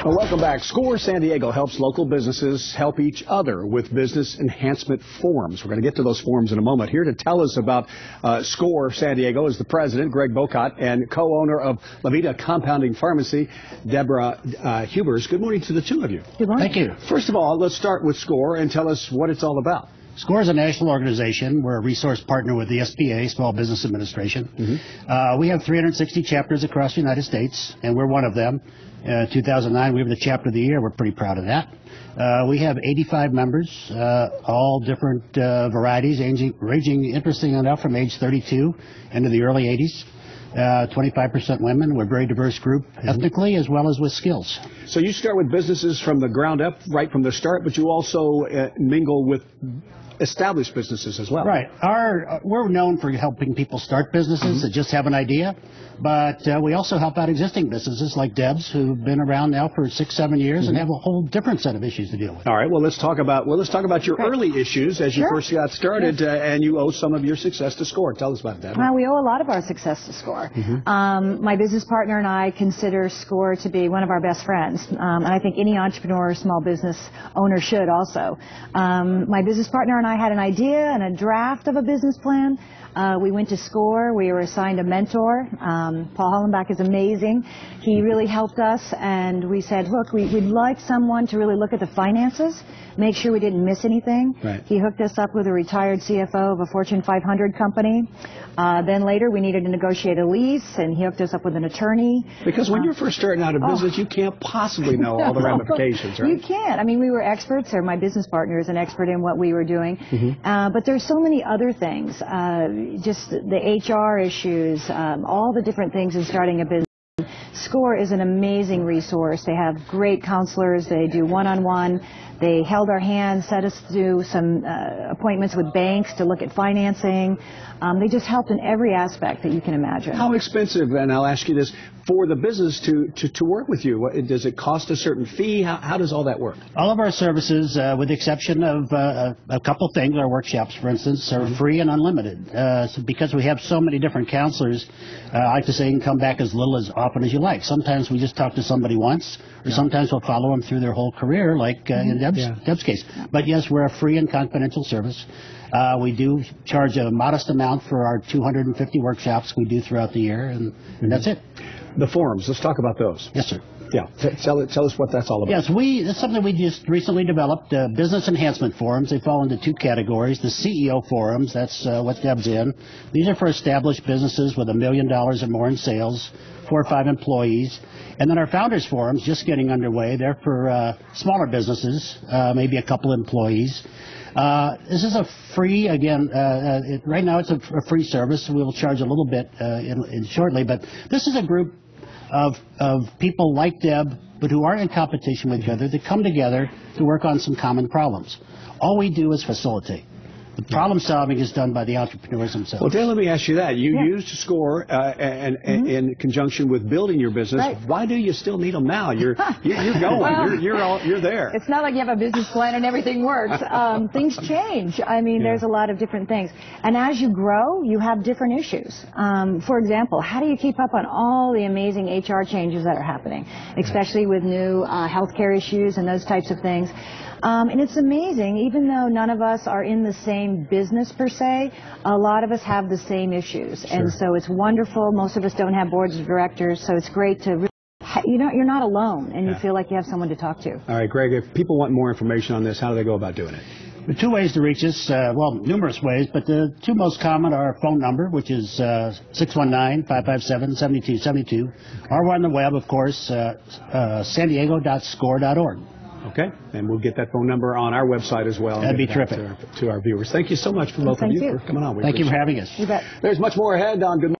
Well, welcome back. SCORE San Diego helps local businesses help each other with business enhancement forums. We're going to get to those forums in a moment. Here to tell us about SCORE San Diego is the president, Greg Bocott, and co-owner of La Vida Compounding Pharmacy, Deborah Hubers. Good morning to the two of you. Good morning. Thank you. First of all, let's start with SCORE and tell us what it's all about. SCORE is a national organization. We're a resource partner with the SBA, Small Business Administration. We have 360 chapters across the United States, and we're one of them. 2009, we were the chapter of the year. We're pretty proud of that. We have 85 members, all different varieties, ranging, interesting enough, from age 32 into the early 80s. 25% women. We're a very diverse group, ethnically as well as with skills. So you start with businesses from the ground up, right from the start, but you also mingle with established businesses as well. Right. We're known for helping people start businesses that just have an idea, but we also help out existing businesses like Deb's, who've been around now for 6-7 years and have a whole different set of issues to deal with. All right. Well, let's talk about your early issues as you first got started, and you owe some of your success to SCORE. Tell us about that. Well, we owe a lot of our success to SCORE. My business partner and I consider SCORE to be one of our best friends, and I think any entrepreneur or small business owner should also. My business partner and I had an idea and a draft of a business plan. We went to SCORE. We were assigned a mentor. Paul Hollenbach is amazing. He really helped us, and we said, look, we'd like someone to really look at the finances, make sure we didn't miss anything. Right. He hooked us up with a retired CFO of a Fortune 500 company. Then later we needed to negotiate a lease, and he hooked us up with an attorney. Because when you're first starting out a business, you can't possibly know all the ramifications, right? You can't. I mean, we were experts, or my business partner is an expert in what we were doing. But there's so many other things, just the HR issues, all the different things in starting a business. SCORE is an amazing resource. They have great counselors. They do one-on-one. They held our hands, set us through some appointments with banks to look at financing. They just helped in every aspect that you can imagine. How expensive, and I'll ask you this, for the business to work with you? Does it cost a certain fee? How does all that work? All of our services, with the exception of a couple things, our workshops, for instance, are free and unlimited. So because we have so many different counselors, I like to say you can come back as little as often as you like. Sometimes we just talk to somebody once, or sometimes we'll follow them through their whole career, like in Deb's case. But yes, we're a free and confidential service. We do charge a modest amount for our 250 workshops we do throughout the year, and that's it. The forums, let's talk about those. Yes, sir. Yeah, tell us what that's all about. Yes, it's something we just recently developed, business enhancement forums. They fall into two categories. The CEO forums, that's what Deb's in. These are for established businesses with $1 million or more in sales, 4 or 5 employees. And then our founders forums, just getting underway. They're for smaller businesses, maybe a couple employees. This is a free, again, right now it's a free service. We will charge a little bit shortly, but this is a group of people like Deb, but who aren't in competition with each other, that come together to work on some common problems. All we do is facilitate. The problem solving is done by the entrepreneurs themselves. Well, Dan, let me ask you that. You used SCORE in conjunction with building your business. Right. Why do you still need them now? You're going. Well, you're there. It's not like you have a business plan and everything works. Things change. I mean, there's a lot of different things. And as you grow, you have different issues. For example, how do you keep up on all the amazing HR changes that are happening, especially with new healthcare issues and those types of things? And it's amazing, even though none of us are in the same business per se, a lot of us have the same issues. Sure. And so it's wonderful. Most of us don't have boards of directors, so it's great to really, you're not alone, and you feel like you have someone to talk to. All right, Greg, if people want more information on this, how do they go about doing it? There are 2 ways to reach us, well, numerous ways, but the 2 most common are our phone number, which is 619-557-7272, or we're on the web, of course, sandiego.score.org. Okay, and we'll get that phone number on our website as well. That'd be terrific. To our viewers. Thank you so much for both of you for coming on. Thank you for having us. You bet. There's much more ahead on Good